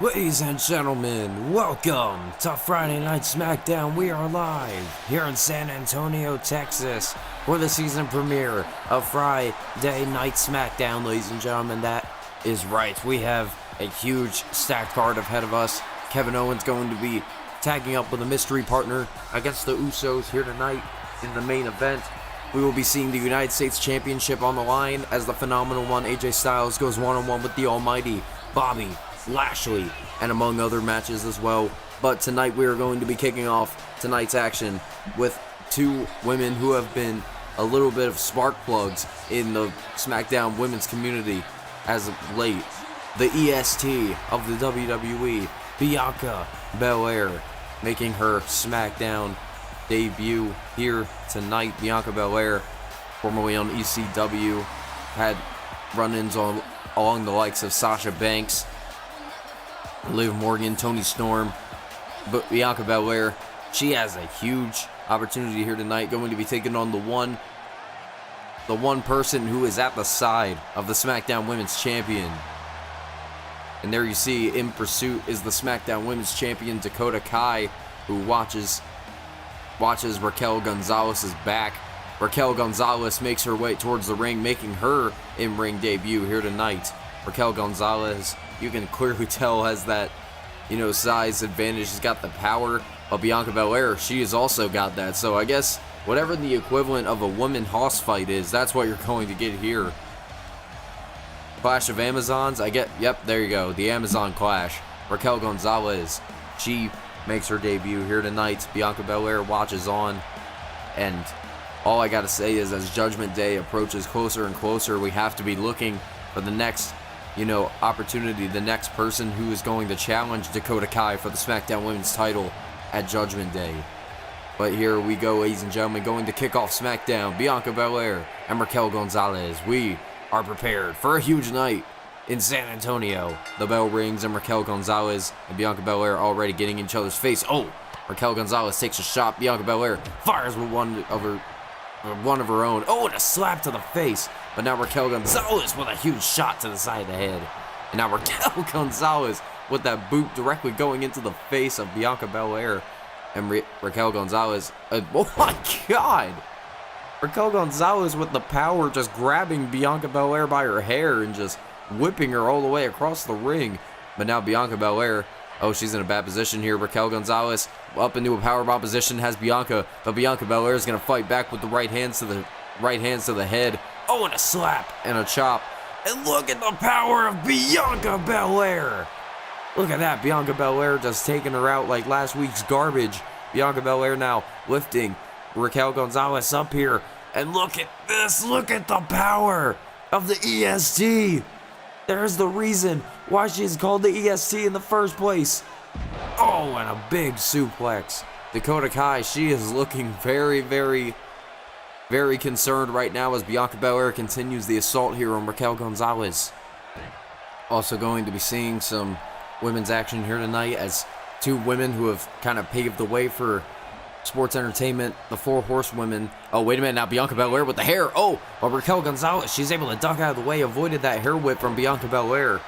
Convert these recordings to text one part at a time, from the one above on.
Ladies and gentlemen, welcome to Friday Night SmackDown. We are live here in San Antonio, Texas for the season premiere of Friday Night SmackDown. Ladies and gentlemen, that is right. We have a huge stacked card ahead of us. Kevin Owens going to be tagging up with a mystery partner against the Usos here tonight in the main event. We will be seeing the United States Championship on the line as the phenomenal one AJ Styles goes one-on-one with the almighty Bobby Lashley, and among other matches as well. But tonight we are going to be kicking off tonight's action with two women who have been a little bit of spark plugs in the SmackDown women's community as of late. The EST of the WWE, Bianca Belair, making her SmackDown debut here tonight. Bianca Belair, formerly on ECW, had run-ins along the likes of Sasha Banks, Liv Morgan, Toni Storm, but Bianca Belair, she has a huge opportunity here tonight, going to be taking on the one person who is at the side of the SmackDown Women's Champion. And there you see, in pursuit is the SmackDown Women's Champion Dakota Kai, who watches Raquel Gonzalez's back. Raquel Gonzalez makes her way towards the ring, making her in-ring debut here tonight. Raquel Gonzalez, you can clearly tell, has that, size advantage. She's got the power. But Bianca Belair, she has also got that. So I guess whatever the equivalent of a woman hoss fight is, that's what you're going to get here. Clash of Amazons, yep, there you go. The Amazon Clash. Raquel Gonzalez, she makes her debut here tonight. Bianca Belair watches on. And all I gotta say is, as Judgment Day approaches closer and closer, we have to be looking for the next opportunity, the next person who is going to challenge Dakota Kai for the SmackDown Women's title at Judgment Day. But here we go, ladies and gentlemen, going to kick off SmackDown. Bianca Belair and Raquel Gonzalez. We are prepared for a huge night in San Antonio. The bell rings and Raquel Gonzalez and Bianca Belair already getting in each other's face. Oh, Raquel Gonzalez takes a shot. Bianca Belair fires with one of her own. Oh, and a slap to the face. But now Raquel Gonzalez with a huge shot to the side of the head. And now Raquel Gonzalez with that boot directly going into the face of Bianca Belair. And Raquel Gonzalez, oh my God! Raquel Gonzalez with the power, just grabbing Bianca Belair by her hair and just whipping her all the way across the ring. But now Bianca Belair, oh, she's in a bad position here. Raquel Gonzalez up into a powerbomb position, has Bianca, but Bianca Belair is going to fight back with the right hands to the head. Oh, and a slap and a chop. And look at the power of Bianca Belair. Look at that, Bianca Belair just taking her out like last week's garbage. Bianca Belair now lifting Raquel Gonzalez up here. And look at this, look at the power of the EST. There's the reason why she's called the EST in the first place. Oh, and a big suplex. Dakota Kai, she is looking very, very, very concerned right now as Bianca Belair continues the assault here on Raquel Gonzalez. Also going to be seeing some women's action here tonight as two women who have kind of paved the way for sports entertainment, the Four Horsewomen. Oh, wait a minute, now Bianca Belair with the hair. Oh, but Raquel Gonzalez, she's able to duck out of the way, avoided that hair whip from Bianca Belair.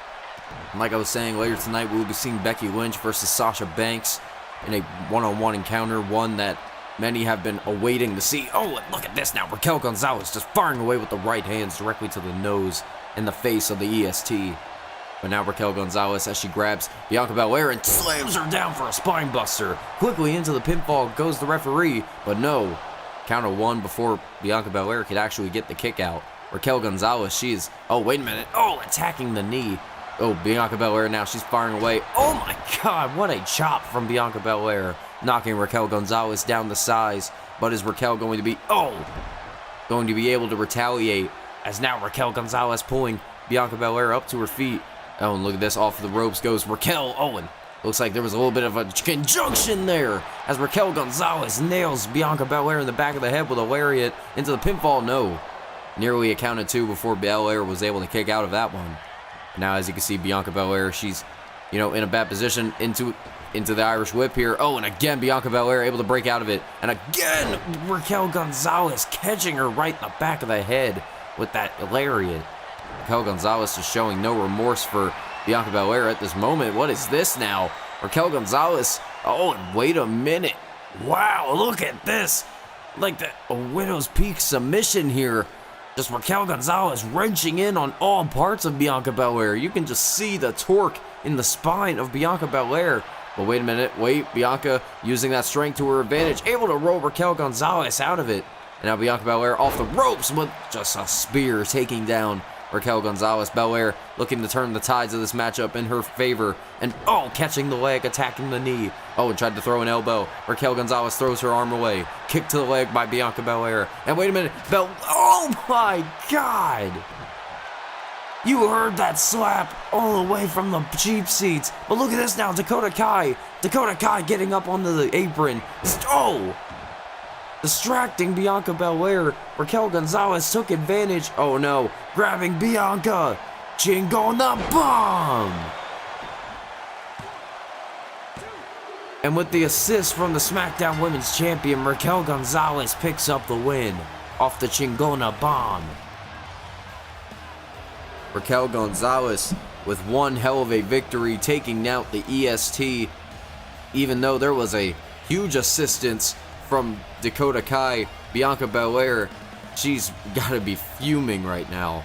And like I was saying, later tonight we will be seeing Becky Lynch versus Sasha Banks in a one-on-one encounter, one that many have been awaiting to see. Oh, and look at this now, Raquel Gonzalez just firing away with the right hands directly to the nose and the face of the EST. But now Raquel Gonzalez, as she grabs Bianca Belair and slams her down for a spine buster. Quickly into the pinfall goes the referee, but no. Count of one before Bianca Belair could actually get the kick out. Raquel Gonzalez, she's, oh, wait a minute. Oh, attacking the knee. Oh, Bianca Belair now, she's firing away. Oh my God, what a chop from Bianca Belair. Knocking Raquel Gonzalez down to size. But is Raquel going to be able to retaliate? As now Raquel Gonzalez pulling Bianca Belair up to her feet. Oh, and look at this, off the ropes goes Raquel. Owen. Looks like there was a little bit of a conjunction there as Raquel Gonzalez nails Bianca Belair in the back of the head with a lariat into the pinfall. No. Nearly a count of two before Belair was able to kick out of that one. Now, as you can see, Bianca Belair, she's, in a bad position into the Irish whip here. Oh, and again, Bianca Belair able to break out of it. And again, Raquel Gonzalez catching her right in the back of the head with that lariat. Raquel Gonzalez is showing no remorse for Bianca Belair at this moment. What is this now? Raquel Gonzalez. Oh, and wait a minute. Wow, look at this. Like a Widow's Peak submission here. Just Raquel Gonzalez wrenching in on all parts of Bianca Belair. You can just see the torque in the spine of Bianca Belair. But wait a minute, Bianca using that strength to her advantage, able to roll Raquel Gonzalez out of it. And now Bianca Belair off the ropes with just a spear taking down Raquel Gonzalez. Belair looking to turn the tides of this matchup in her favor. And catching the leg, attacking the knee. And tried to throw an elbow. Raquel Gonzalez throws her arm away. Kick to the leg by Bianca Belair. And wait a minute, oh my God! You heard that slap all the way from the cheap seats. But look at this now, Dakota Kai. Dakota Kai getting up onto the apron. Distracting Bianca Belair. Raquel Gonzalez took advantage. Oh no, grabbing Bianca. Chingona bomb. And with the assist from the SmackDown Women's Champion, Raquel Gonzalez picks up the win off the Chingona bomb. Raquel Gonzalez with one hell of a victory, taking out the EST, even though there was a huge assistance from Dakota Kai. Bianca Belair, she's got to be fuming right now.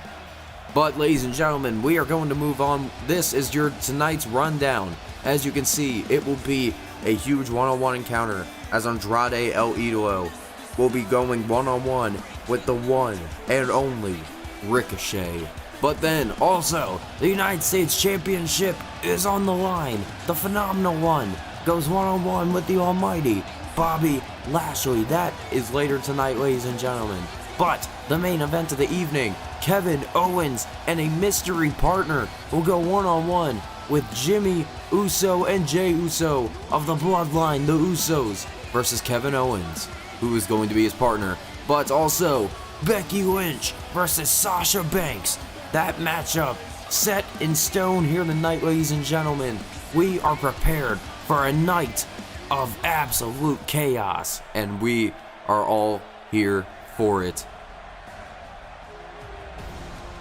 But ladies and gentlemen, we are going to move on. This is your tonight's rundown. As you can see, it will be a huge one-on-one encounter as Andrade El Idolo will be going one-on-one with the one and only Ricochet. But then, also, the United States Championship is on the line. The Phenomenal One goes one-on-one with the almighty Bobby Lashley. That is later tonight, ladies and gentlemen. But the main event of the evening, Kevin Owens and a mystery partner will go one-on-one with Jimmy Uso and Jey Uso of the Bloodline, the Usos, versus Kevin Owens, who is going to be his partner. But also, Becky Lynch versus Sasha Banks. That matchup set in stone here tonight, ladies and gentlemen. We are prepared for a night of absolute chaos, and we are all here for it.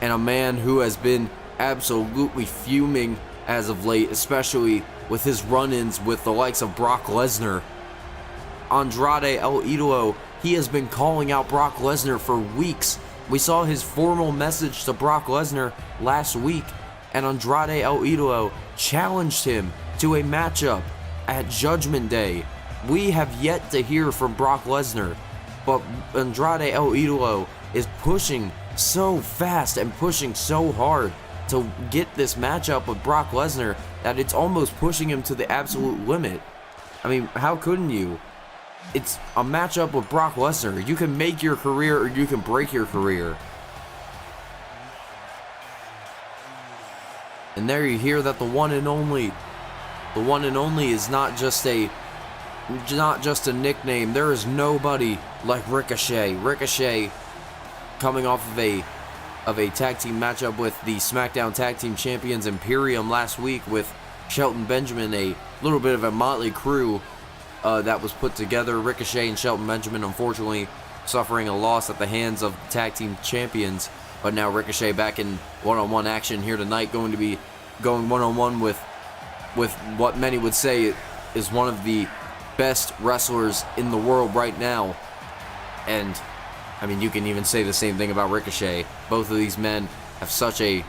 And a man who has been absolutely fuming as of late, especially with his run-ins with the likes of Brock Lesnar. Andrade El Idolo, he has been calling out Brock Lesnar for weeks. We saw his formal message to Brock Lesnar last week, and Andrade El Idolo challenged him to a matchup at Judgment Day. We have yet to hear from Brock Lesnar, but Andrade El Idolo is pushing so fast and pushing so hard to get this matchup with Brock Lesnar that it's almost pushing him to the absolute limit. I mean, how couldn't you? It's a matchup with Brock Lesnar. You can make your career or you can break your career. And there you hear that the one and only is not just a nickname. There is nobody like Ricochet. Ricochet coming off of a tag team matchup with the SmackDown Tag Team Champions Imperium last week with Shelton Benjamin, a little bit of a motley crew that was put together. Ricochet and Shelton Benjamin unfortunately suffering a loss at the hands of the tag team champions, but now Ricochet back in one-on-one action here tonight, going to be going one-on-one with what many would say is one of the best wrestlers in the world right now. And I mean, you can even say the same thing about Ricochet. Both of these men have such a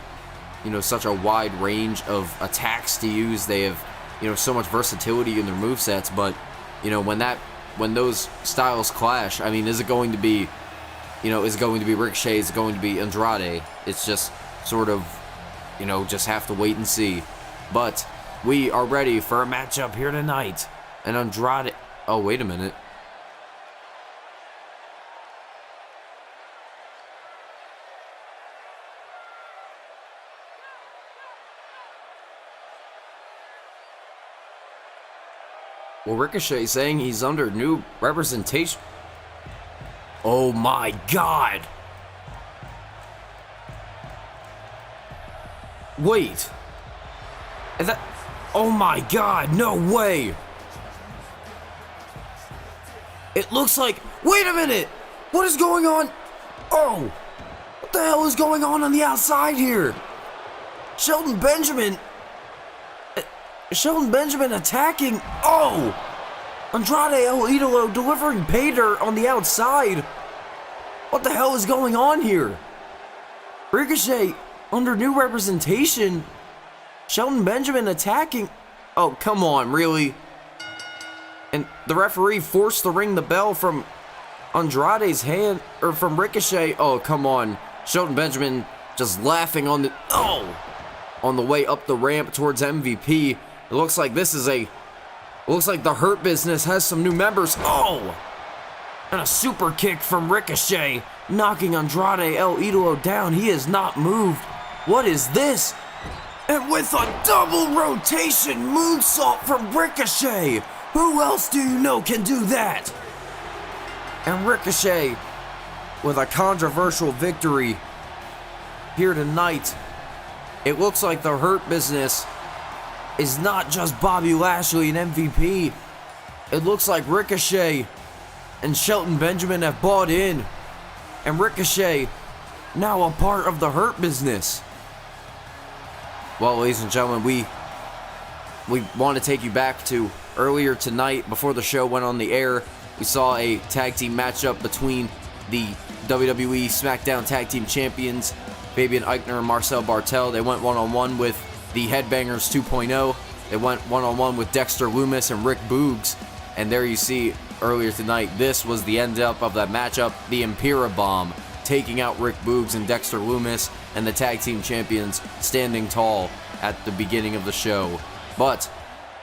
wide range of attacks to use. They have, so much versatility in their movesets, but when those styles clash, I mean, is it going to be Ricochet? Is it going to be Andrade? It's just sort of, just have to wait and see. But we are ready for a matchup here tonight. And Andrade, oh, wait a minute. Well, Ricochet saying he's under new representation. Oh my God. Wait. Is that... Oh my God, no way. It looks like... Wait a minute. What is going on? Oh. What the hell is going on the outside here? Shelton Benjamin Shelton Benjamin attacking. Oh! Andrade El Idolo delivering pay dirt on the outside. What the hell is going on here? Ricochet under new representation. Shelton Benjamin attacking. Oh, come on, really? And the referee forced to ring the bell from Andrade's hand, or from Ricochet. Oh, come on. Shelton Benjamin just laughing on the way up the ramp towards MVP. It looks like looks like the Hurt Business has some new members. Oh! And a super kick from Ricochet, knocking Andrade El Idolo down. He is not moved. What is this? And with a double rotation moonsault from Ricochet. Who else do you know can do that? And Ricochet with a controversial victory here tonight. It looks like the Hurt Business is not just Bobby Lashley and MVP. It looks like Ricochet and Shelton Benjamin have bought in. And Ricochet now a part of the Hurt Business. Well, ladies and gentlemen, we want to take you back to earlier tonight before the show went on the air. We saw a tag team matchup between the WWE SmackDown Tag Team Champions, Fabian Eichner and Marcel Bartel. They went one-on-one with the Headbangers 2.0. They went one-on-one with Dexter Lumis and Rick Boogs. And there you see, earlier tonight, this was the end up of that matchup. The Imperium taking out Rick Boogs and Dexter Lumis, and the Tag Team Champions standing tall at the beginning of the show. But,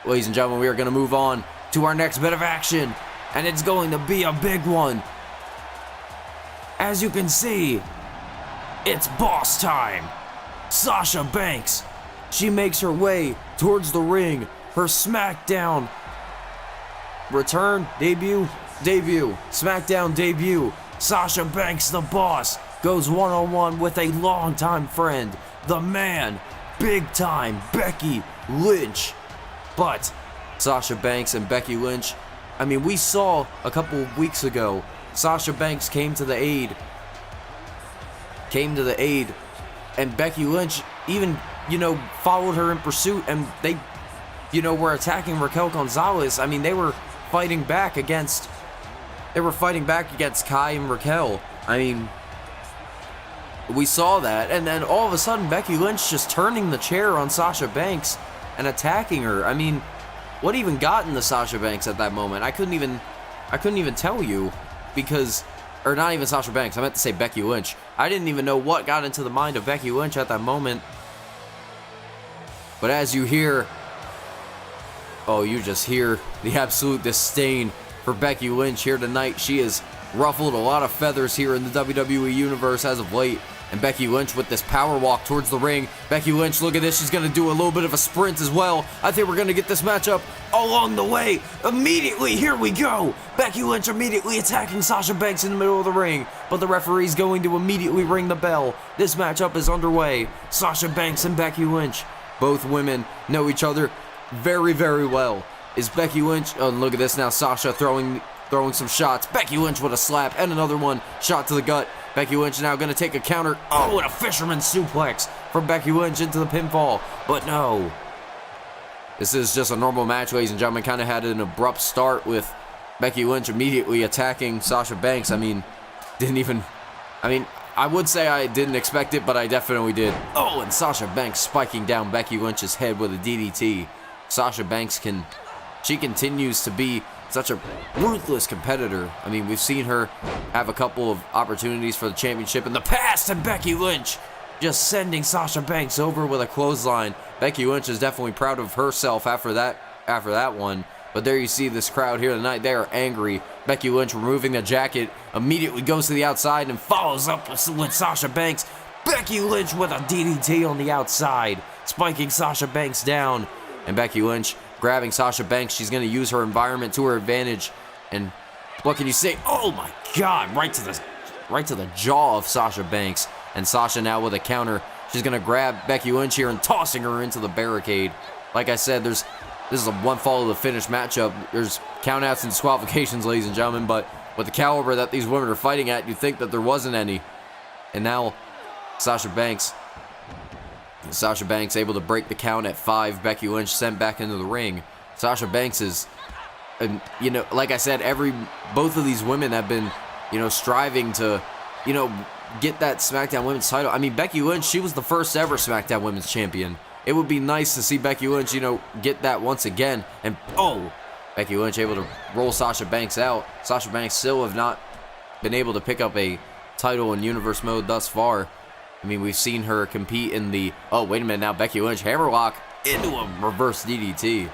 ladies and gentlemen, we are going to move on to our next bit of action, and it's going to be a big one. As you can see, it's boss time. Sasha Banks, she makes her way towards the ring. Her SmackDown debut, SmackDown debut. Sasha Banks, the boss, goes one-on-one with a longtime friend, the man, big time, Becky Lynch. But Sasha Banks and Becky Lynch, I mean, we saw a couple of weeks ago, Sasha Banks came to the aid, and Becky Lynch even, followed her in pursuit, and they, were attacking Raquel Gonzalez. I mean, they were fighting back against Kai and Raquel. I mean, we saw that, and then all of a sudden Becky Lynch just turning the chair on Sasha Banks and attacking her. I mean, what even got into Sasha Banks at that moment? I couldn't even tell you, or not even Sasha Banks, I meant to say Becky Lynch. I didn't even know what got into the mind of Becky Lynch at that moment. But as you hear, you just hear the absolute disdain for Becky Lynch here tonight. She has ruffled a lot of feathers here in the WWE Universe as of late. And Becky Lynch with this power walk towards the ring. Becky Lynch, look at this. She's going to do a little bit of a sprint as well. I think we're going to get this matchup along the way. Immediately, here we go. Becky Lynch immediately attacking Sasha Banks in the middle of the ring. But the referee's going to immediately ring the bell. This matchup is underway. Sasha Banks and Becky Lynch. Both women know each other very, very well. Is Becky Lynch, oh, look at this now. Sasha throwing some shots. Becky Lynch with a slap and another one. Shot to the gut. Becky Lynch now going to take a counter. Oh, and a fisherman suplex from Becky Lynch into the pinfall. But no. This is just a normal match, ladies and gentlemen. Kind of had an abrupt start with Becky Lynch immediately attacking Sasha Banks. I would say I didn't expect it, but I definitely did. Oh, and Sasha Banks spiking down Becky Lynch's head with a DDT. Sasha Banks continues to be such a ruthless competitor. I mean, we've seen her have a couple of opportunities for the championship in the past, and Becky Lynch just sending Sasha Banks over with a clothesline. Becky Lynch is definitely proud of herself after that one. But there you see this crowd here tonight. They are angry. Becky Lynch removing the jacket, immediately goes to the outside and follows up with Sasha Banks. Becky Lynch with a DDT on the outside, spiking Sasha Banks down. And Becky Lynch grabbing Sasha Banks. She's going to use her environment to her advantage. And what can you say? Oh my God, right to the jaw of Sasha Banks. And Sasha now with a counter. She's going to grab Becky Lynch here and tossing her into the barricade. Like I said, this is a one fall of the finish matchup. There's countouts and disqualifications, ladies and gentlemen, but with the caliber that these women are fighting at, you'd think that there wasn't any. And now Sasha Banks Sasha Banks able to break the count at 5. Becky Lynch sent back into the ring. Sasha Banks is, you know, like I said, both of these women have been, you know, striving to, you know, get that SmackDown Women's title. I mean, Becky Lynch, she was the first ever SmackDown Women's Champion. It would be nice to see Becky Lynch, you know, get that once again. And, Becky Lynch able to roll Sasha Banks out. Sasha Banks still have not been able to pick up a title in Universe mode thus far. I mean, we've seen her compete in the... Oh, wait a minute now. Becky Lynch hammerlock into a reverse DDT.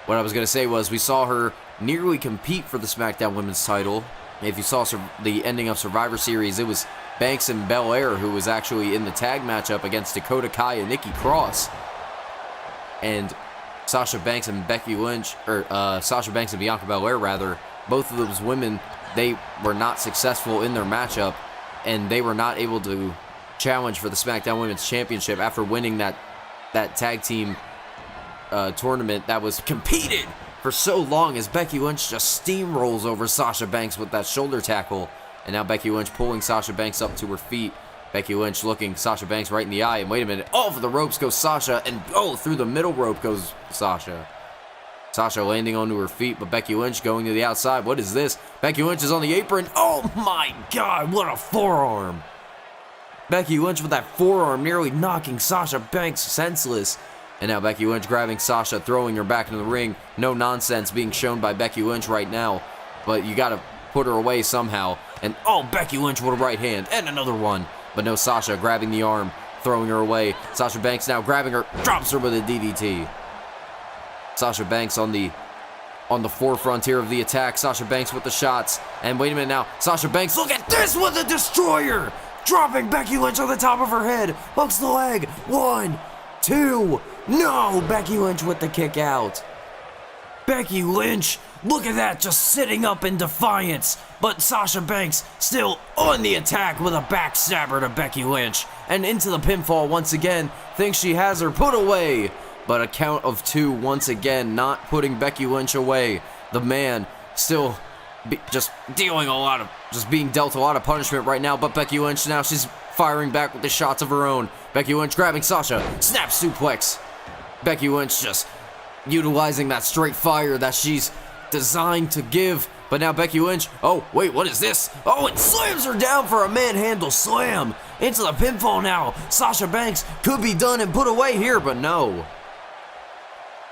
What I was going to say was we saw her nearly compete for the SmackDown Women's title. If you saw the ending of Survivor Series, it was Banks and Belair who was actually in the tag matchup against Dakota Kai and Nikki Cross. And Sasha Banks and Becky Lynch, or Sasha Banks and Bianca Belair, rather, both of those women, they were not successful in their matchup, and they were not able to challenge for the SmackDown Women's Championship after winning that tag team tournament that was competed for so long, as Becky Lynch just steamrolls over Sasha Banks with that shoulder tackle. And now Becky Lynch pulling Sasha Banks up to her feet. Becky Lynch looking Sasha Banks right in the eye, and wait a minute, over the ropes goes Sasha, and through the middle rope goes Sasha. Sasha landing onto her feet, but Becky Lynch going to the outside. What is this? Becky Lynch is on the apron. Oh my God, what a forearm. Becky Lynch with that forearm nearly knocking Sasha Banks senseless. And now Becky Lynch grabbing Sasha, throwing her back into the ring. No nonsense being shown by Becky Lynch right now, but you gotta put her away somehow. And Becky Lynch with a right hand, and another one. But no, Sasha grabbing the arm, throwing her away. Sasha Banks now grabbing her, drops her with a DDT. Sasha Banks on the forefront here of the attack. Sasha Banks with the shots. And wait a minute now, Sasha Banks, look at this with a destroyer! Dropping Becky Lynch on the top of her head. Hooks the leg. 1, 2. No! Becky Lynch with the kick out. Becky Lynch, look at that, just sitting up in defiance. But Sasha Banks still on the attack with a backstabber to Becky Lynch. And into the pinfall once again. Thinks she has her put away. But a count of 2 once again, not putting Becky Lynch away. The man still just being dealt a lot of punishment right now. But Becky Lynch now, she's firing back with the shots of her own. Becky Lynch grabbing Sasha, snap suplex. Becky Lynch just utilizing that straight fire that she's designed to give. But now Becky Lynch, wait, what is this? It slams her down for a manhandle slam. Into the pinfall now. Sasha Banks could be done and put away here, but no.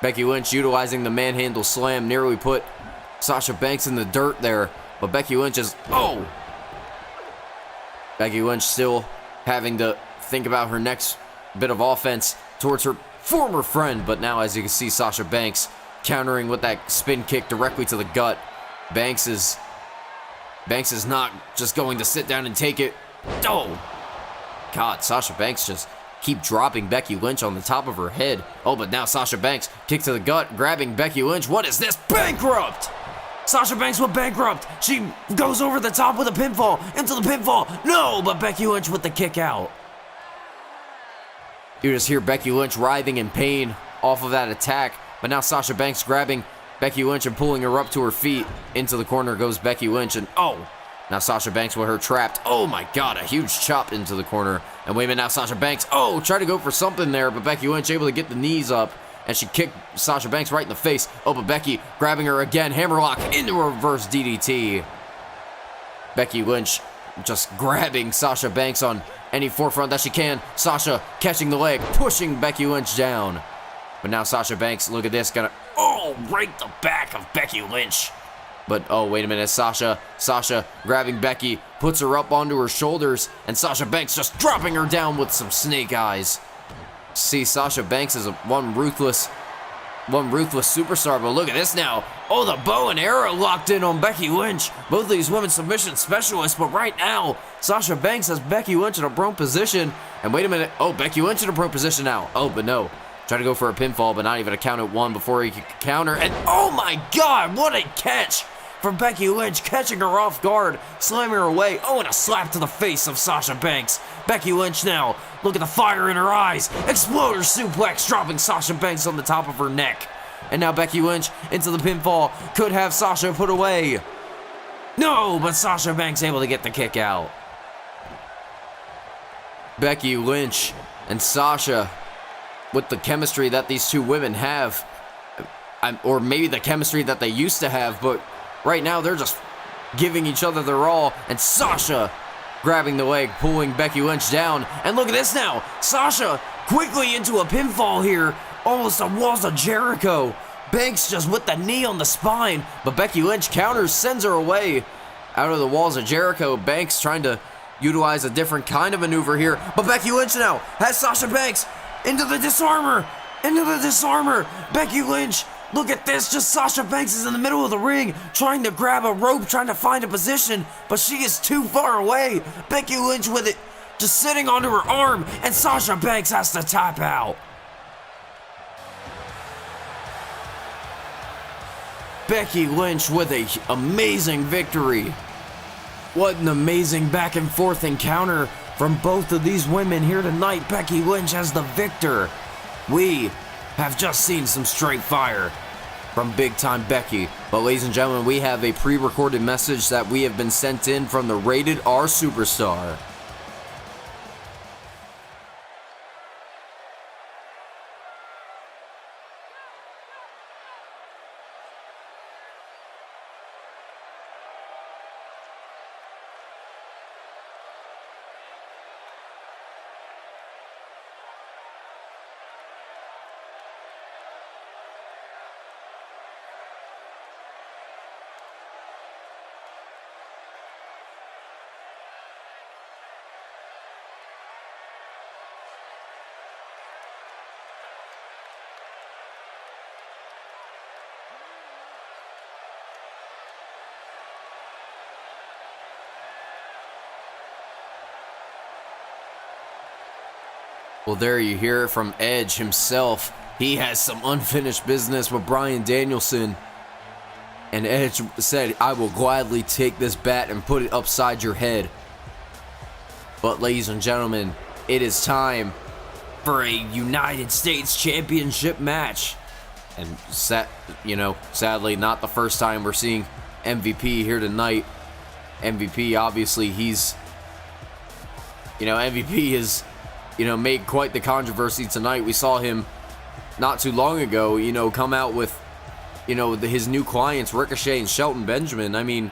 Becky Lynch utilizing the manhandle slam nearly put Sasha Banks in the dirt there. But Becky Lynch is, Becky Lynch still having to think about her next bit of offense towards her former friend. But now, as you can see, Sasha Banks countering with that spin kick directly to the gut. Banks is not just going to sit down and take it. God, Sasha Banks just keep dropping Becky Lynch on the top of her head. But now Sasha Banks, kick to the gut, grabbing Becky Lynch. What is this? Bankrupt! Sasha Banks with bankrupt. She goes over the top with a pinfall. Into the pinfall. No, but Becky Lynch with the kick out. You just hear Becky Lynch writhing in pain off of that attack. But now Sasha Banks grabbing Becky Lynch and pulling her up to her feet. Into the corner goes Becky Lynch, and now Sasha Banks with her trapped. Oh my God, a huge chop into the corner. And wait a minute, now Sasha Banks, try to go for something there, but Becky Lynch able to get the knees up, and she kicked Sasha Banks right in the face. But Becky grabbing her again, hammerlock into a reverse DDT. Becky Lynch just grabbing Sasha Banks on any forefront that she can. Sasha catching the leg, pushing Becky Lynch down. But now Sasha Banks, look at this, gonna, right the back of Becky Lynch. But, wait a minute, Sasha grabbing Becky, puts her up onto her shoulders, and Sasha Banks just dropping her down with some snake eyes. See, Sasha Banks is one ruthless superstar, but look at this now. The bow and arrow locked in on Becky Lynch. Both of these women submission specialists, but right now, Sasha Banks has Becky Lynch in a prone position. And wait a minute, Becky Lynch in a prone position now. But no. Try to go for a pinfall, but not even a count at 1 before he could counter. And oh my God, what a catch from Becky Lynch, catching her off guard, slamming her away. And a slap to the face of Sasha Banks. Becky Lynch now, look at the fire in her eyes. Exploder suplex, dropping Sasha Banks on the top of her neck. And now Becky Lynch into the pinfall, could have Sasha put away. No, but Sasha Banks able to get the kick out. Becky Lynch and Sasha with the chemistry that these two women have, or maybe the chemistry that they used to have, but right now they're just giving each other their all, and Sasha grabbing the leg, pulling Becky Lynch down, and look at this now, Sasha quickly into a pinfall here, almost a walls of Jericho. Banks just with the knee on the spine, but Becky Lynch counters, sends her away out of the walls of Jericho. Banks trying to utilize a different kind of maneuver here, but Becky Lynch now has Sasha Banks into the disarmer, Becky Lynch, look at this, just Sasha Banks is in the middle of the ring, trying to grab a rope, trying to find a position, but she is too far away. Becky Lynch with it, just sitting onto her arm, and Sasha Banks has to tap out. Becky Lynch with an amazing victory. What an amazing back and forth encounter from both of these women here tonight. Becky Lynch as the victor. We have just seen some straight fire from big time Becky. But ladies and gentlemen, we have a pre-recorded message that we have been sent in from the Rated R Superstar. Well, there you hear it from Edge himself. He has some unfinished business with Bryan Danielson. And Edge said, I will gladly take this bat and put it upside your head. But ladies and gentlemen, it is time for a United States Championship match. And sadly, not the first time we're seeing MVP here tonight. MVP, obviously, MVP is made quite the controversy tonight. We saw him not too long ago, come out with, his new clients, Ricochet and Shelton Benjamin. I mean,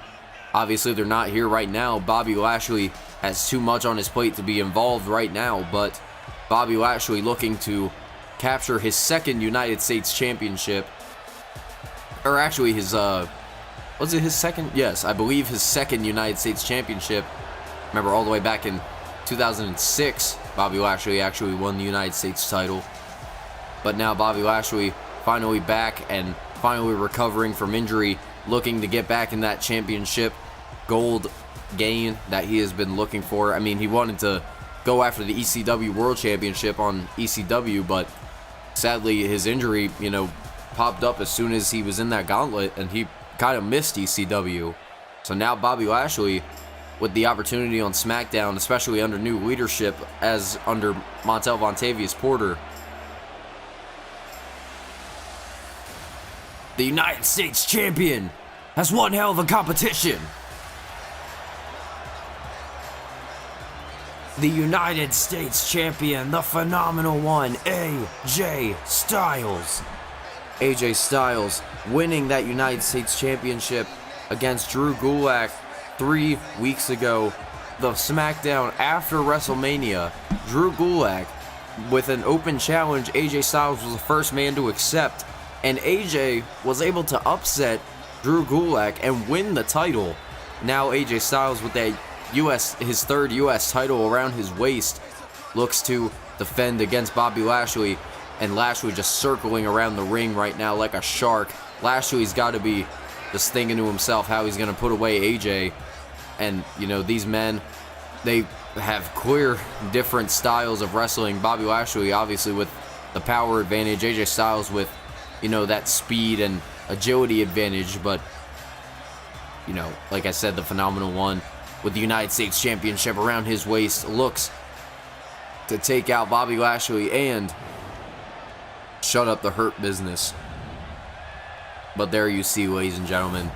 obviously they're not here right now. Bobby Lashley has too much on his plate to be involved right now, but Bobby Lashley looking to capture his second United States Championship. Or actually his, was it his second? Yes, I believe his second United States Championship. Remember, all the way back in 2006, Bobby Lashley actually won the United States title. But now Bobby Lashley finally back and finally recovering from injury, looking to get back in that championship gold gain that he has been looking for. I mean, he wanted to go after the ECW World Championship on ECW, but sadly his injury, popped up as soon as he was in that gauntlet, and he kind of missed ECW. So now Bobby Lashley with the opportunity on SmackDown, especially under new leadership as under Montel Vontavious Porter. The United States Champion has one hell of a competition. The United States Champion, the phenomenal one, AJ Styles. AJ Styles winning that United States Championship against Drew Gulak 3 weeks ago. The SmackDown after WrestleMania, Drew Gulak with an open challenge. AJ Styles was the first man to accept, and AJ was able to upset Drew Gulak and win the title. Now AJ Styles with that his third US title around his waist, looks to defend against Bobby Lashley, and Lashley just circling around the ring right now like a shark. Lashley's got to be just thinking to himself how he's going to put away AJ. And, these men, they have clear different styles of wrestling. Bobby Lashley, obviously, with the power advantage. AJ Styles with, that speed and agility advantage. But, like I said, the phenomenal one with the United States Championship around his waist looks to take out Bobby Lashley and shut up the Hurt Business. But there you see, ladies and gentlemen,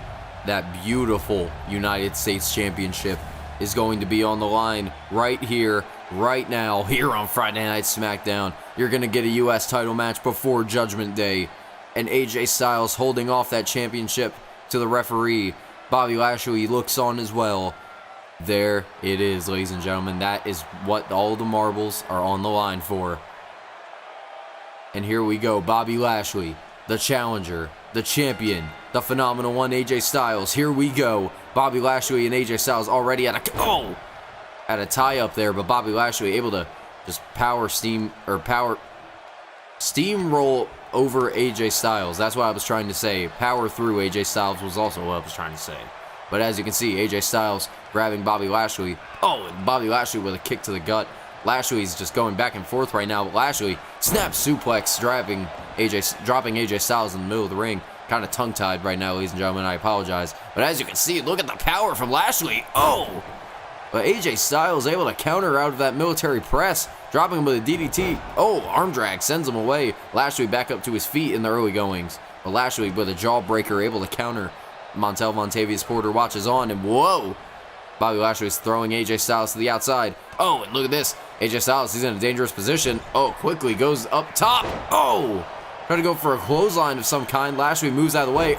that beautiful United States Championship is going to be on the line right here, right now here on Friday Night SmackDown. You're going to get a U.S. title match before Judgment Day. And AJ Styles holding off that championship to the referee. Bobby Lashley looks on as well. There it is, ladies and gentlemen. That is what all the marbles are on the line for. And here we go. Bobby Lashley, the challenger, the champion, the phenomenal one, AJ Styles. Here we go. Bobby Lashley and AJ Styles already at a tie-up there, but Bobby Lashley able to just steamroll over AJ Styles. That's what I was trying to say. Power through AJ Styles was also what I was trying to say. But as you can see, AJ Styles grabbing Bobby Lashley. And Bobby Lashley with a kick to the gut. Lashley's just going back and forth right now, but Lashley snap suplex, dropping AJ Styles in the middle of the ring. Kind of tongue-tied right now, ladies and gentlemen. I apologize. But as you can see, look at the power from Lashley. But AJ Styles able to counter out of that military press, dropping him with a DDT. Arm drag sends him away. Lashley back up to his feet in the early goings. But Lashley with a jawbreaker able to counter. Montavious Porter watches on, and whoa! Bobby Lashley is throwing AJ Styles to the outside. And look at this. AJ Styles, he's in a dangerous position. Quickly goes up top. Trying to go for a clothesline of some kind. Lashley moves out of the way.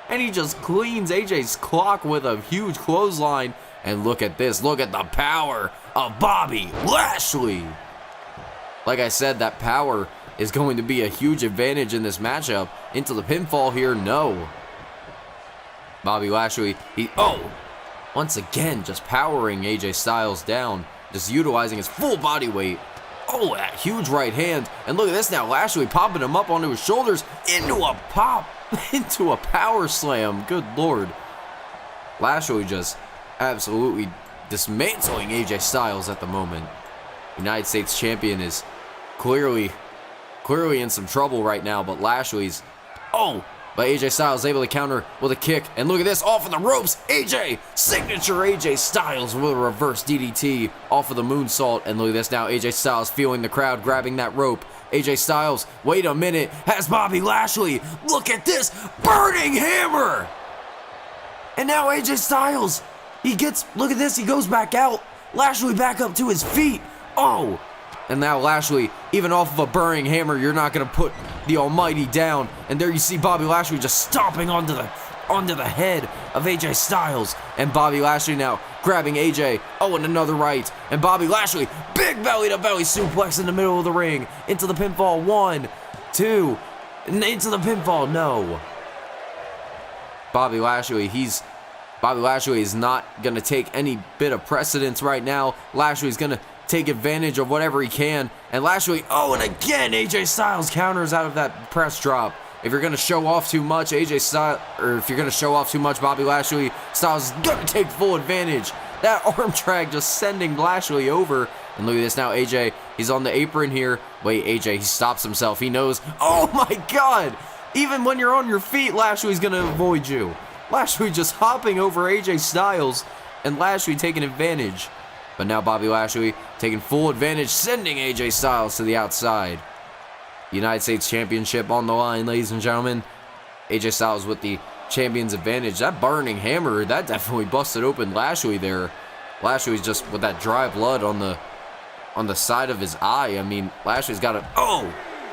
And he just cleans AJ's clock with a huge clothesline. And look at this. Look at the power of Bobby Lashley. Like I said, that power is going to be a huge advantage in this matchup. Into the pinfall here, no. Bobby Lashley, once again, just powering AJ Styles down. Just utilizing his full body weight. That huge right hand. And look at this now. Lashley popping him up onto his shoulders. Into a power slam. Good Lord. Lashley just absolutely dismantling AJ Styles at the moment. United States champion is clearly in some trouble right now, but Lashley's but AJ Styles able to counter with a kick, and look at this, off of the ropes, signature AJ Styles with a reverse DDT off of the moonsault, and look at this now, AJ Styles feeling the crowd, grabbing that rope. AJ Styles, wait a minute, has Bobby Lashley, look at this, burning hammer! And now AJ Styles, look at this, he goes back out, Lashley back up to his feet, and now Lashley, even off of a burning hammer, you're not going to put the almighty down. And there you see Bobby Lashley just stomping onto the head of AJ Styles. And Bobby Lashley now grabbing AJ. And another right. And Bobby Lashley, big belly-to-belly suplex in the middle of the ring. Into the pinfall, 1, 2, and into the pinfall, no. Bobby Lashley is not going to take any bit of precedence right now. Lashley's going to take advantage of whatever he can, and Lashley, and again AJ Styles counters out of that press drop. If you're gonna show off too much, Bobby Lashley, Styles is gonna take full advantage. That arm drag just sending Lashley over. And look at this now, AJ, he's on the apron here. Wait, AJ, he stops himself. He knows. Oh my God! Even when you're on your feet, Lashley's gonna avoid you. Lashley just hopping over AJ Styles, and Lashley taking advantage. But now Bobby Lashley taking full advantage, sending AJ Styles to the outside. United States Championship on the line, ladies and gentlemen. AJ Styles with the champion's advantage. That burning hammer, that definitely busted open Lashley there. Lashley's just with that dry blood on the side of his eye. I mean, Lashley's got a...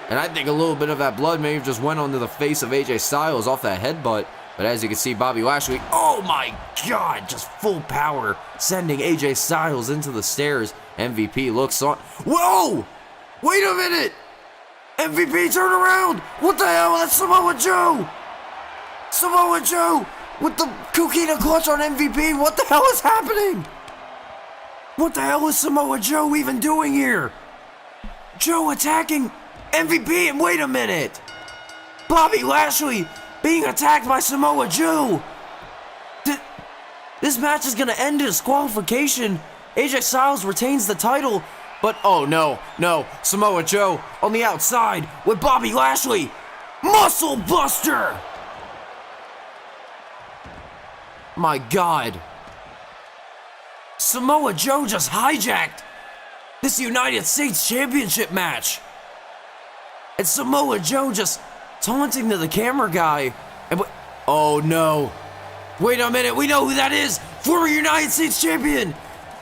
And I think a little bit of that blood may have just went onto the face of AJ Styles off that headbutt. But as you can see, Bobby Lashley, oh my God, just full power, sending AJ Styles into the stairs. MVP looks on. Whoa! Wait a minute! MVP, turn around! What the hell? That's Samoa Joe! Samoa Joe with the Coquina clutch on MVP. What the hell is happening? What the hell is Samoa Joe even doing here? Joe attacking MVP, and wait a minute! Bobby Lashley being attacked by Samoa Joe. This match is gonna end in disqualification. AJ Styles retains the title, but no, Samoa Joe on the outside with Bobby Lashley. Muscle Buster! My God. Samoa Joe just hijacked this United States Championship match. And Samoa Joe just taunting to the camera guy. And oh no. Wait a minute, we know who that is. Former United States Champion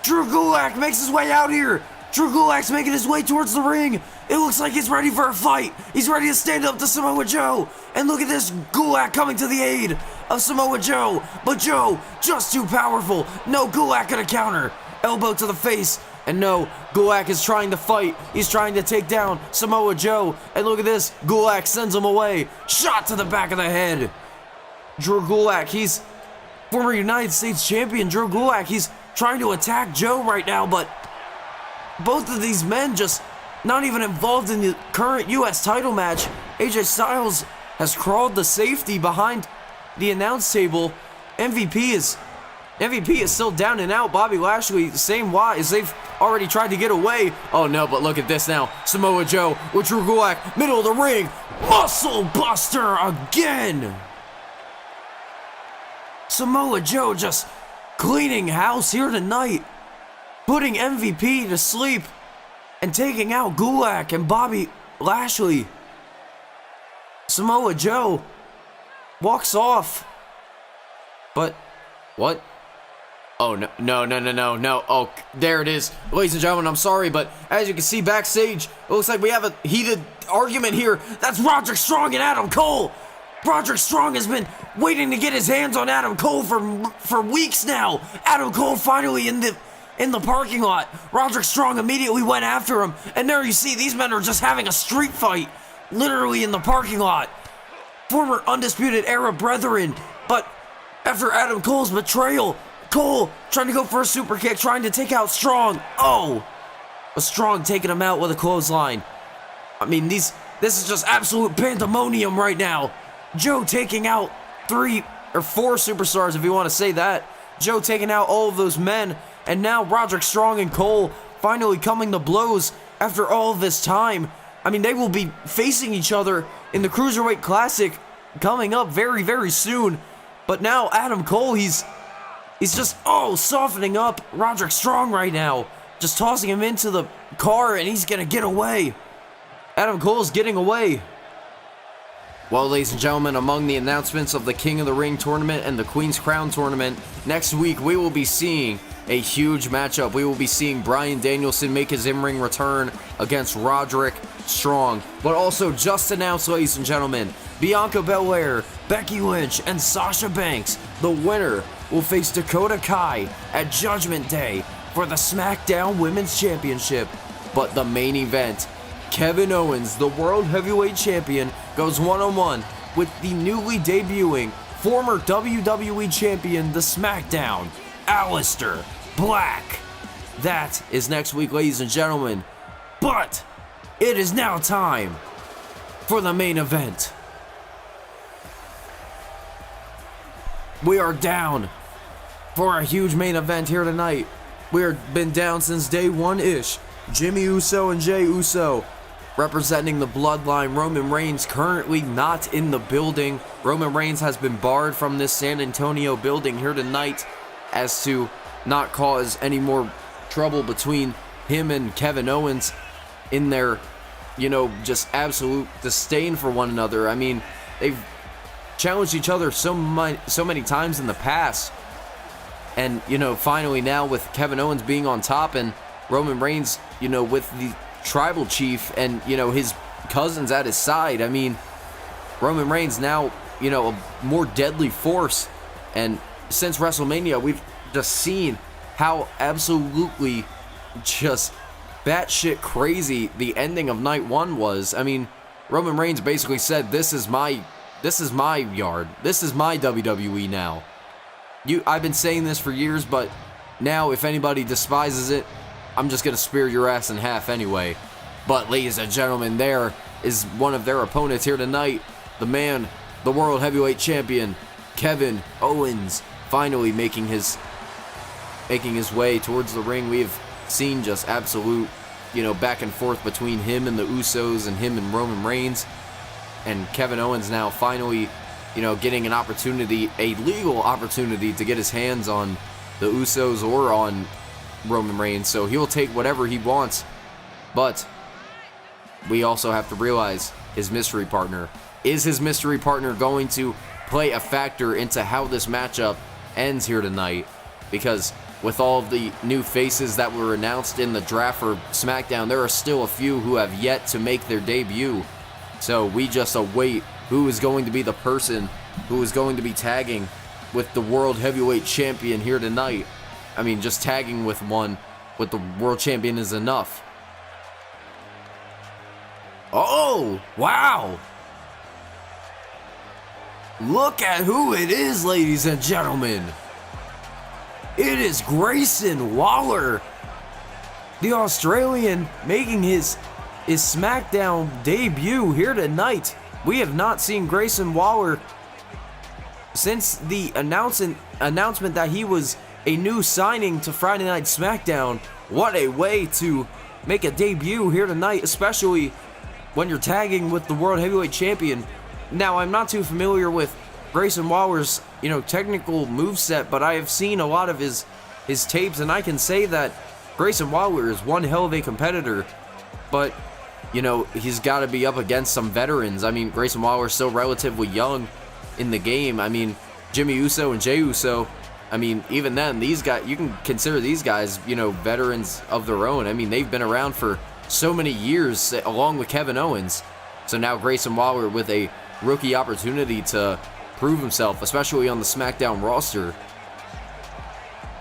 Drew Gulak makes his way out here. Drew Gulak's making his way towards the ring. It looks like he's ready for a fight. He's ready to stand up to Samoa Joe. And look at this, Gulak coming to the aid of Samoa Joe. But Joe, just too powerful. No, Gulak gonna counter. Elbow to the face. And no, Gulak is trying to fight. He's trying to take down Samoa Joe. And look at this, Gulak sends him away. Shot to the back of the head. Drew Gulak, he's former United States champion. Drew Gulak, he's trying to attack Joe right now, but both of these men just not even involved in the current U.S. title match. AJ Styles has crawled to safety behind the announce table. MVP is still down and out. Bobby Lashley, same wise. They've already tried to get away. Oh no, but look at this now. Samoa Joe with Drew Gulak, middle of the ring. Muscle Buster again. Samoa Joe just cleaning house here tonight. Putting MVP to sleep and taking out Gulak and Bobby Lashley. Samoa Joe walks off. But what? Oh, no. Oh, there it is. Ladies and gentlemen, I'm sorry, but as you can see backstage, it looks like we have a heated argument here. That's Roderick Strong and Adam Cole. Roderick Strong has been waiting to get his hands on Adam Cole for weeks now. Adam Cole finally in the parking lot. Roderick Strong immediately went after him, and there you see these men are just having a street fight, literally in the parking lot. Former Undisputed Era brethren, but after Adam Cole's betrayal, Cole trying to go for a super kick, trying to take out Strong. Oh, but Strong taking him out with a clothesline. I mean, this is just absolute pandemonium right now. Joe taking out 3 or 4 superstars, if you want to say that. Joe taking out all of those men, and now Roderick Strong and Cole finally coming to blows after all of this time. I mean, they will be facing each other in the Cruiserweight Classic coming up very, very soon. But now Adam Cole, he's just, softening up Roderick Strong right now. Just tossing him into the car, and he's going to get away. Adam Cole's getting away. Well, ladies and gentlemen, among the announcements of the King of the Ring tournament and the Queen's Crown tournament, next week we will be seeing a huge matchup. We will be seeing Bryan Danielson make his in-ring return against Roderick Strong. But also just announced, ladies and gentlemen, Bianca Belair, Becky Lynch, and Sasha Banks. The winner will face Dakota Kai at Judgment Day for the SmackDown Women's Championship. But the main event, Kevin Owens, the World Heavyweight Champion, goes one-on-one with the newly debuting former WWE Champion, the SmackDown, Aleister Black. That is next week, ladies and gentlemen. But it is now time for the main event. We are down for a huge main event here tonight. We've been down since day one-ish. Jimmy Uso and Jey Uso representing the Bloodline. Roman Reigns currently not in the building. Roman Reigns has been barred from this San Antonio building here tonight as to not cause any more trouble between him and Kevin Owens in their, just absolute disdain for one another. I mean, they've challenged each other so many times in the past. And, finally now with Kevin Owens being on top and Roman Reigns, with the tribal chief and, his cousins at his side. I mean, Roman Reigns now, a more deadly force. And since WrestleMania, we've just seen how absolutely just batshit crazy the ending of night one was. I mean, Roman Reigns basically said, this is my yard. This is my WWE now. I've been saying this for years, but now if anybody despises it, I'm just going to spear your ass in half anyway. But ladies and gentlemen, there is one of their opponents here tonight. The man, the World Heavyweight Champion, Kevin Owens, finally making his way towards the ring. We have seen just absolute, back and forth between him and the Usos and him and Roman Reigns. And Kevin Owens now finally, getting an opportunity, a legal opportunity to get his hands on the Usos or on Roman Reigns, so he'll take whatever he wants. But we also have to realize his mystery partner. Is his mystery partner going to play a factor into how this matchup ends here tonight? Because with all of the new faces that were announced in the draft for SmackDown, there are still a few who have yet to make their debut. So we just await who is going to be the person who is going to be tagging with the World Heavyweight Champion here tonight. I mean, just tagging with the World Champion is enough. Oh, wow. Look at who it is, ladies and gentlemen. It is Grayson Waller, the Australian, making his SmackDown debut here tonight. We have not seen Grayson Waller since the announcement that he was a new signing to Friday Night SmackDown. What a way to make a debut here tonight, especially when you're tagging with the World Heavyweight Champion. Now, I'm not too familiar with Grayson Waller's, technical moveset, but I have seen a lot of his tapes, and I can say that Grayson Waller is one hell of a competitor, but, he's got to be up against some veterans. I mean, Grayson Waller is still relatively young in the game. I mean, Jimmy Uso and Jey Uso, I mean, even then, these guys, you can consider these guys, veterans of their own. I mean, they've been around for so many years, along with Kevin Owens. So now Grayson Waller with a rookie opportunity to prove himself, especially on the SmackDown roster.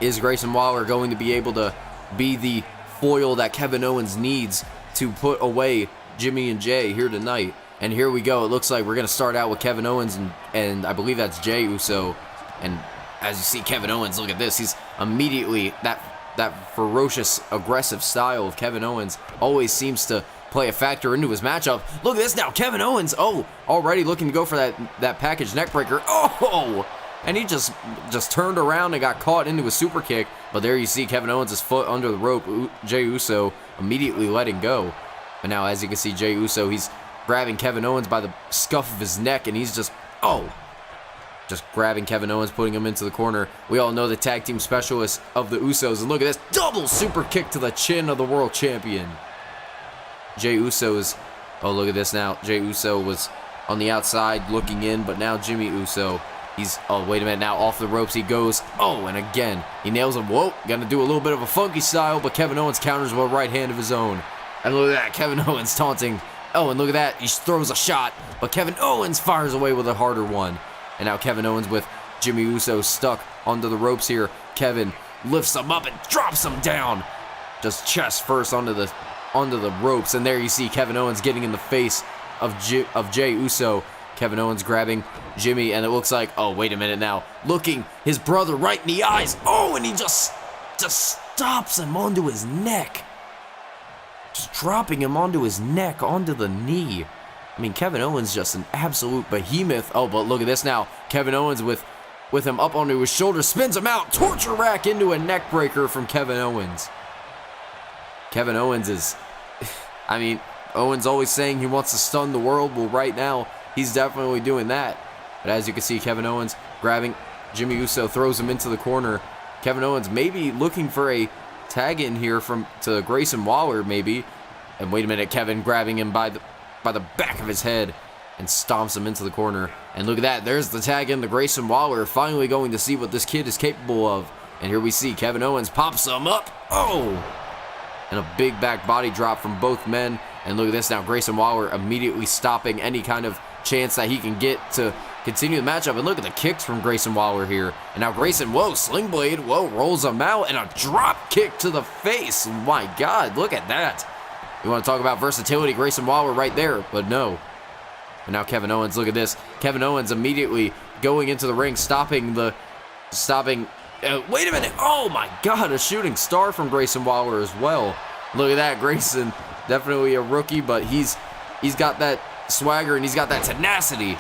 Is Grayson Waller going to be able to be the foil that Kevin Owens needs to put away Jimmy and Jey here tonight? And here we go. It looks like we're going to start out with Kevin Owens and I believe that's Jey Uso. And as you see Kevin Owens, look at this. He's immediately, that ferocious, aggressive style of Kevin Owens always seems to play a factor into his matchup. Look at this now, Kevin Owens, already looking to go for that package neckbreaker. And he just turned around and got caught into a super kick. But there you see Kevin Owens' foot under the rope. Jey Uso immediately letting go. But now, as you can see, Jey Uso, he's grabbing Kevin Owens by the scuff of his neck, and he's just grabbing Kevin Owens, putting him into the corner. We all know the tag team specialists of the Usos, and look at this double super kick to the chin of the world champion. Jey Uso is, look at this now. Jey Uso was on the outside looking in, but now Jimmy Uso, he's, wait a minute, now off the ropes he goes. And again, he nails him. Gonna do a little bit of a funky style, but Kevin Owens counters with a right hand of his own. And look at that, Kevin Owens taunting. And look at that, he throws a shot, but Kevin Owens fires away with a harder one. And now Kevin Owens with Jimmy Uso stuck onto the ropes here. Kevin lifts him up and drops him down. Just chest first onto the ropes. And there you see Kevin Owens getting in the face of Jey Uso. Kevin Owens grabbing Jimmy, and it looks like, wait a minute now, looking his brother right in the eyes. And he just stops him onto his neck. Just dropping him onto his neck, onto the knee. I mean, Kevin Owens just an absolute behemoth. But look at this now. Kevin Owens with him up onto his shoulder, spins him out, torture rack into a neck breaker from Kevin Owens. Kevin Owens is, I mean, Owens always saying he wants to stun the world. Well, right now, he's definitely doing that. But as you can see, Kevin Owens grabbing Jimmy Uso, throws him into the corner. Kevin Owens maybe looking for a tag in here to Grayson Waller, maybe. And wait a minute, Kevin grabbing him by the back of his head and stomps him into the corner. And look at that, there's the tag in to Grayson Waller, finally going to see what this kid is capable of. And here we see Kevin Owens pops him up. And a big back body drop from both men. And look at this now, Grayson Waller immediately stopping any kind of chance that he can get to continue the matchup. And look at the kicks from Grayson Waller here. And now Grayson, sling blade, rolls him out, and a drop kick to the face. My God, look at that. You want to talk about versatility, Grayson Waller right there, but no. And now Kevin Owens, look at this. Kevin Owens immediately going into the ring, stopping, wait a minute. Oh my God, a shooting star from Grayson Waller as well. Look at that, Grayson, definitely a rookie, but he's got that swagger and he's got that tenacity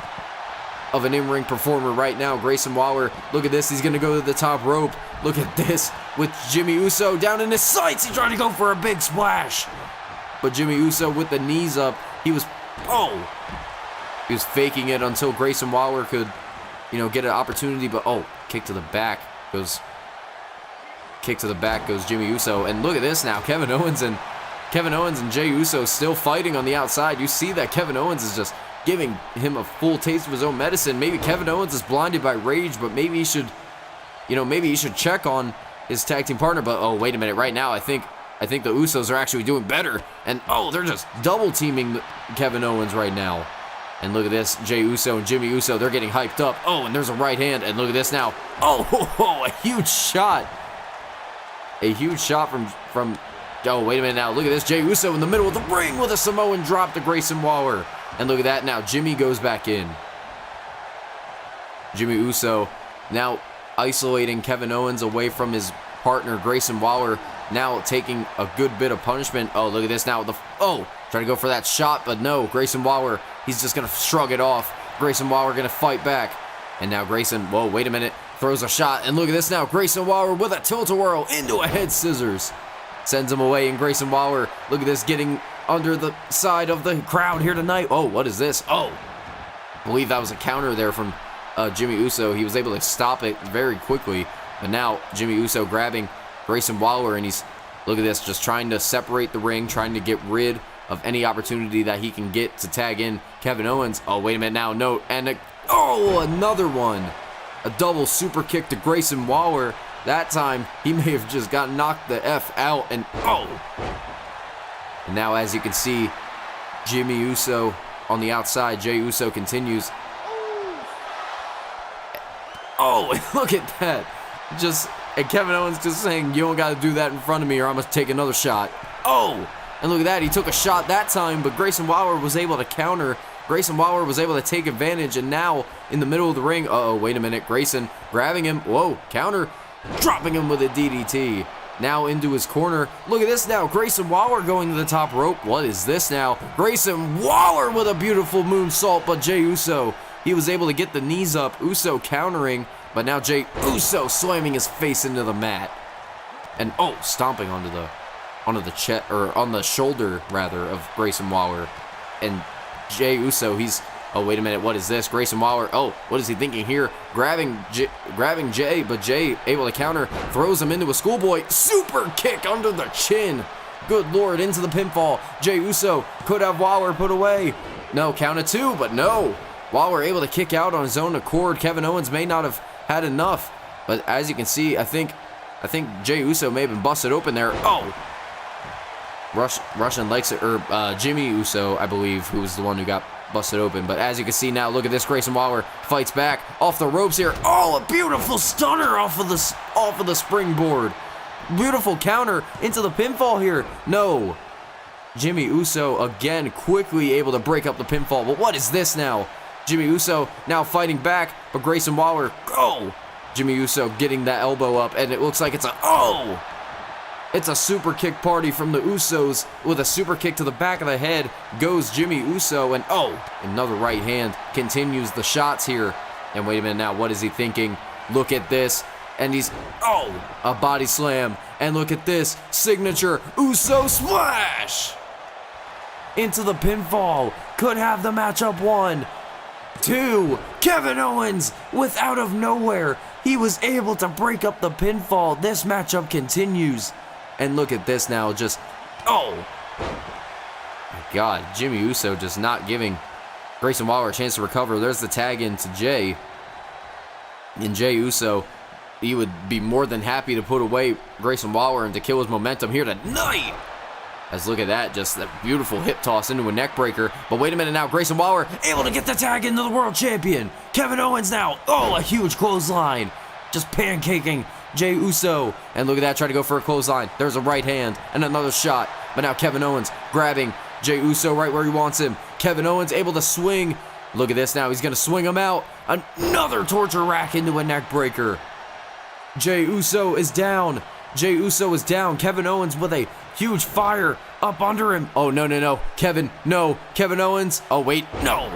of an in-ring performer right now. Grayson Waller, look at this, he's gonna go to the top rope. Look at this, with Jimmy Uso down in his sights, he's trying to go for a big splash. But Jimmy Uso with the knees up, he was faking it until Grayson Waller could, get an opportunity. But kick to the back goes Jimmy Uso. And look at this now, Kevin Owens and Jey Uso still fighting on the outside. You see that Kevin Owens is just giving him a full taste of his own medicine. Maybe Kevin Owens is blinded by rage, but maybe he should check on his tag team partner, but oh, wait a minute. Right now, I think the Usos are actually doing better. And oh, they're just double teaming Kevin Owens right now. And look at this, Jey Uso and Jimmy Uso, they're getting hyped up. Oh, and there's a right hand, and look at this now. Oh, a huge shot. A huge shot from oh, wait a minute now. Look at this, Jey Uso in the middle of the ring with a Samoan drop to Grayson Waller. And look at that now, Jimmy goes back in. Jimmy Uso now isolating Kevin Owens away from his partner, Grayson Waller, now taking a good bit of punishment. Oh, look at this now. Trying to go for that shot, but no. Grayson Waller, he's just going to shrug it off. Grayson Waller going to fight back. And now Grayson, whoa, wait a minute, throws a shot. And look at this now. Grayson Waller with a tilt-a-whirl into a head scissors. Sends him away, and Grayson Waller, look at this, getting under the side of the crowd here tonight. Oh, what is this? Oh, I believe that was a counter there from Jimmy Uso. He was able to stop it very quickly. But now Jimmy Uso grabbing Grayson Waller, and he's, look at this, just trying to separate the ring, trying to get rid of any opportunity that he can get to tag in Kevin Owens. Oh, wait a minute now, no, and another one. A double super kick to Grayson Waller. That time, he may have just got knocked the F out, and And now, as you can see, Jimmy Uso on the outside. Jey Uso continues. Oh, look at that. And Kevin Owens just saying, you don't got to do that in front of me or I'm going to take another shot. Oh, and look at that. He took a shot that time, but Grayson Waller was able to counter. Grayson Waller was able to take advantage, and now in the middle of the ring, wait a minute. Grayson grabbing him. Whoa, counter. Dropping him with a DDT. Now into his corner. Look at this now. Grayson Waller going to the top rope. What is this now? Grayson Waller with a beautiful moonsault, but Jey Uso, he was able to get the knees up. Uso countering, but now Jey Uso slamming his face into the mat. And stomping onto the chest, or on the shoulder rather, of Grayson Waller. And Jey Uso, he's, wait a minute, what is this? Grayson Waller, what is he thinking here? Grabbing Jey, but Jey able to counter, throws him into a schoolboy super kick under the chin. Good Lord, into the pinfall. Jey Uso could have Waller put away. No, count of two, but no. Waller able to kick out on his own accord. Kevin Owens may not have had enough, but as you can see, I think Jey Uso may have been busted open there. Russian likes it, or Jimmy Uso, I believe, who was the one who got busted open. But as you can see now, look at this. Grayson Waller fights back off the ropes here. A beautiful stunner off of the springboard. Beautiful counter into the pinfall here. No. Jimmy Uso again quickly able to break up the pinfall. But what is this now? Jimmy Uso now fighting back, but Grayson Waller, Jimmy Uso getting that elbow up, and it looks like it's a super kick party from the Usos with a super kick to the back of the head. Goes Jimmy Uso, and another right hand continues the shots here. And wait a minute now, what is he thinking? Look at this, and he's, a body slam. And look at this, signature Uso splash! Into the pinfall, could have the matchup 1, 2, Kevin Owens, with out of nowhere, he was able to break up the pinfall. This matchup continues. And look at this now, just, my God, Jimmy Uso just not giving Grayson Waller a chance to recover. There's the tag into Jey. And Jey Uso, he would be more than happy to put away Grayson Waller and to kill his momentum here tonight. As look at that, just that beautiful hip toss into a neck breaker. But wait a minute now, Grayson Waller able to get the tag into the world champion. Kevin Owens now, a huge clothesline. Just pancaking Jey Uso. And look at that, trying to go for a clothesline. There's a right hand and another shot. But now Kevin Owens grabbing Jey Uso right where he wants him. Kevin Owens able to swing. Look at this now, he's going to swing him out. Another torture rack into a neck breaker. Jey Uso is down. Jey Uso is down. Kevin Owens with a huge fire up under him. No. Kevin Owens. Wait, no.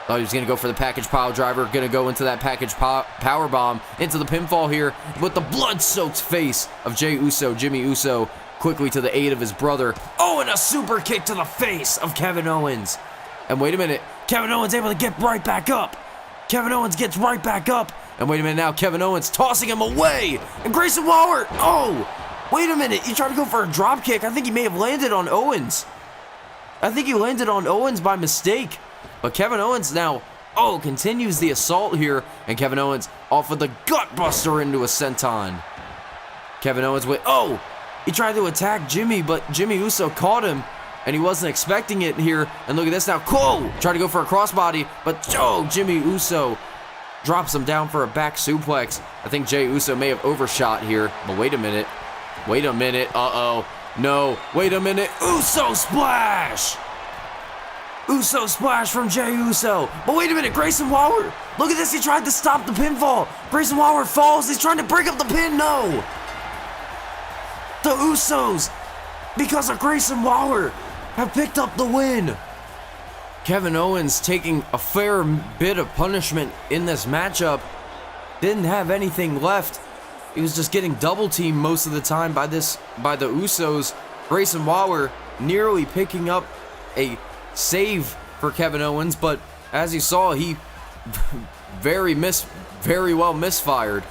Thought he was going to go for the package pile driver. Going to go into that package power bomb into the pinfall here with the blood-soaked face of Jey Uso. Jimmy Uso quickly to the aid of his brother. And a super kick to the face of Kevin Owens. And wait a minute. Kevin Owens able to get right back up. Kevin Owens gets right back up. And wait a minute now. Kevin Owens tossing him away. And Grayson Waller. Wait a minute. He tried to go for a drop kick. I think he may have landed on Owens. I think he landed on Owens by mistake. But Kevin Owens now, continues the assault here. And Kevin Owens off with the gut buster into a senton. Kevin Owens with, oh! He tried to attack Jimmy, but Jimmy Uso caught him, and he wasn't expecting it here. And look at this now. Cole tried to go for a crossbody, but Jimmy Uso drops him down for a back suplex. I think Jey Uso may have overshot here, but wait a minute. Wait a minute. Uh-oh. No. Wait a minute. Uso splash! Uso splash from Jey Uso. But wait a minute. Grayson Waller. Look at this. He tried to stop the pinfall. Grayson Waller falls. He's trying to break up the pin. No. The Usos, because of Grayson Waller, have picked up the win. Kevin Owens taking a fair bit of punishment in this matchup. Didn't have anything left. He was just getting double teamed most of the time by the Usos. Grayson Waller nearly picking up a save for Kevin Owens, but as you saw, he very well misfired.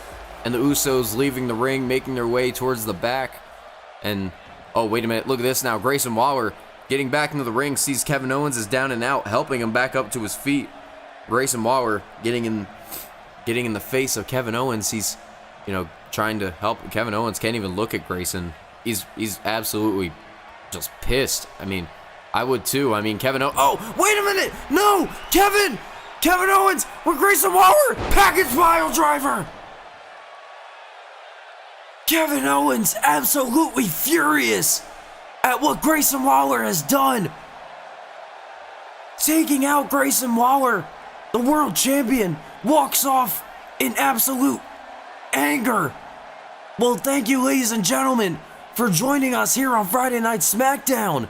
And the Usos leaving the ring, making their way towards the back. And, oh, wait a minute, look at this now. Grayson Waller getting back into the ring, sees Kevin Owens is down and out, helping him back up to his feet. Grayson Waller getting in the face of Kevin Owens. He's, trying to help. Kevin Owens can't even look at Grayson. He's absolutely just pissed. I mean, I would too. I mean, oh, wait a minute! No! Kevin Owens with Grayson Waller! Package pile driver! Kevin Owens absolutely furious at what Grayson Waller has done. Taking out Grayson Waller, the world champion, walks off in absolute anger. Well, thank you, ladies and gentlemen, for joining us here on Friday Night SmackDown.